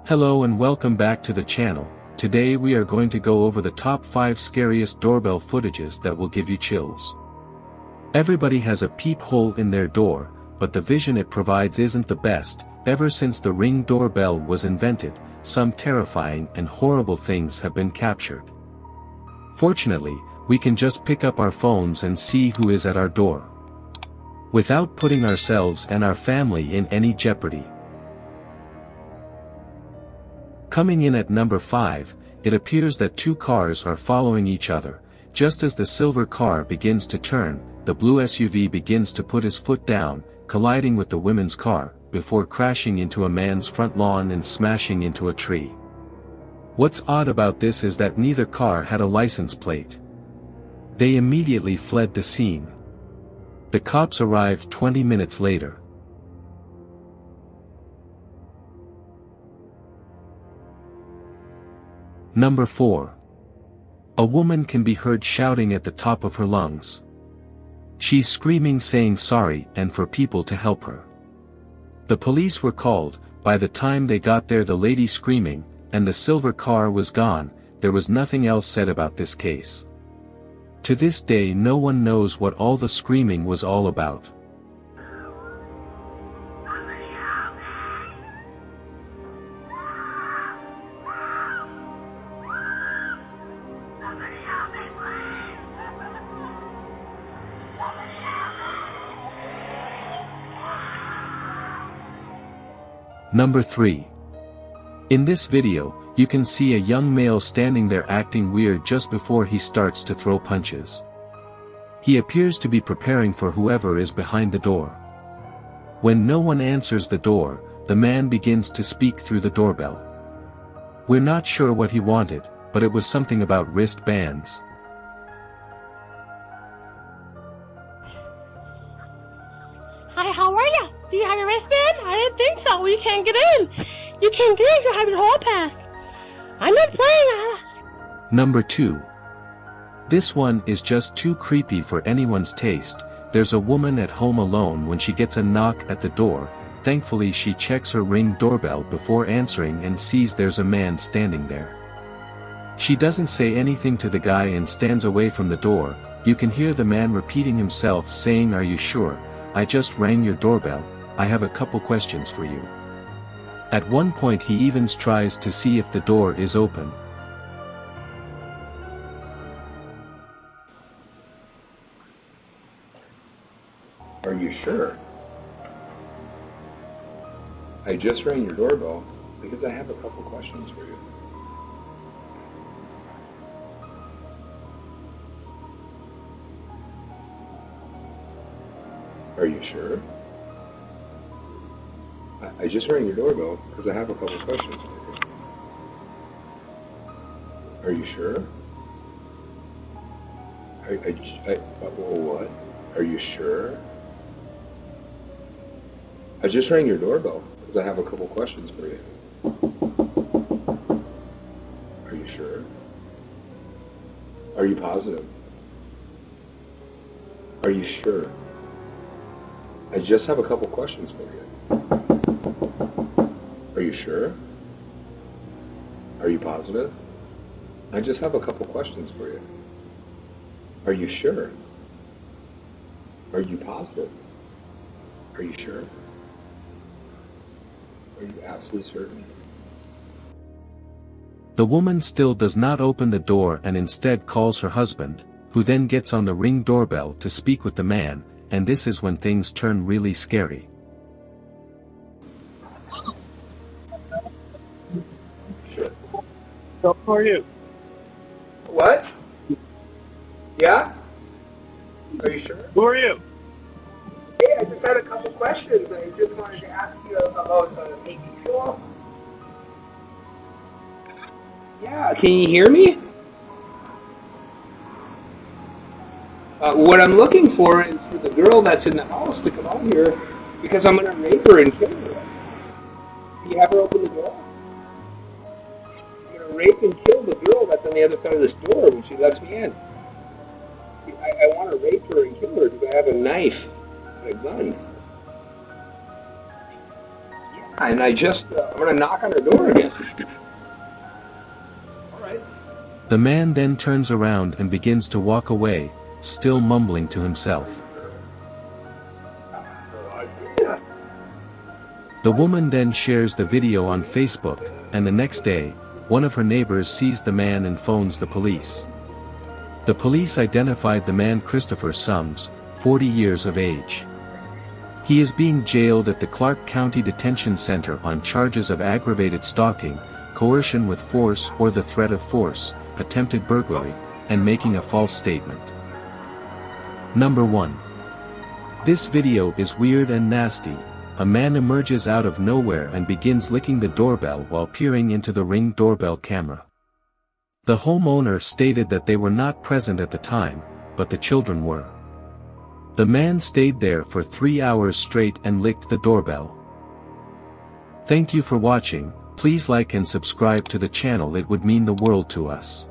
Hello and welcome back to the channel. Today we are going to go over the top 5 scariest doorbell footages that will give you chills. Everybody has a peephole in their door, but the vision it provides isn't the best. Ever since the Ring doorbell was invented, some terrifying and horrible things have been captured. Fortunately, we can just pick up our phones and see who is at our door, without putting ourselves and our family in any jeopardy. Coming in at number 5, it appears that two cars are following each other. Just as the silver car begins to turn, the blue SUV begins to put his foot down, colliding with the women's car, before crashing into a man's front lawn and smashing into a tree. What's odd about this is that neither car had a license plate. They immediately fled the scene. The cops arrived 20 minutes later. Number 4. A woman can be heard shouting at the top of her lungs. She's screaming, saying sorry and for people to help her. The police were called. By the time they got there, the lady screaming, and the silver car was gone. There was nothing else said about this case. To this day, no one knows what all the screaming was all about. Number 3. In this video, you can see a young male standing there acting weird just before he starts to throw punches. He appears to be preparing for whoever is behind the door. When no one answers the door, the man begins to speak through the doorbell. We're not sure what he wanted, but it was something about wristbands. Hi, how are you? Do you have your wristband? I didn't think so. You can't get in. You can't get in. You have your hall pass. I'm not playing. Number 2. This one is just too creepy for anyone's taste. There's a woman at home alone when she gets a knock at the door. Thankfully, she checks her Ring doorbell before answering and sees there's a man standing there. She doesn't say anything to the guy and stands away from the door. You can hear the man repeating himself, saying, "Are you sure? I just rang your doorbell. I have a couple questions for you." At one point he even tries to see if the door is open. Are you sure? I just rang your doorbell because I have a couple questions for you. Are you sure? I just rang your doorbell because I have a couple questions for you. Are you sure? What? Are you sure? I just rang your doorbell because I have a couple questions for you. Are you sure? Are you positive? Are you sure? I just have a couple questions for you. Are you sure? Are you positive? I just have a couple questions for you. Are you sure? Are you positive? Are you sure? Are you absolutely certain? The woman still does not open the door and instead calls her husband, who then gets on the Ring doorbell to speak with the man, and this is when things turn really scary. How are you? What? Yeah? Are you sure? Who are you? Hey, I just had a couple questions. I just wanted to ask you about making sure. Yeah, can you hear me? What I'm looking for is for the girl that's in the house to come out here because I'm going to rape her and kill her. Do you have her open the door? I'm going to rape and kill the girl that's on the other side of this door when she lets me in. I want to rape her and kill her because I have a knife and a gun. Yeah. And I'm going to knock on her door again. All right. The man then turns around and begins to walk away, still mumbling to himself. The woman then shares the video on Facebook, and the next day, one of her neighbors sees the man and phones the police. The police identified the man Christopher Sums, 40 years of age. He is being jailed at the Clark County Detention Center on charges of aggravated stalking, coercion with force or the threat of force, attempted burglary, and making a false statement. Number 1. This video is weird and nasty. A man emerges out of nowhere and begins licking the doorbell while peering into the Ring doorbell camera. The homeowner stated that they were not present at the time, but the children were. The man stayed there for 3 hours straight and licked the doorbell. Thank you for watching. Please like and subscribe to the channel, it would mean the world to us.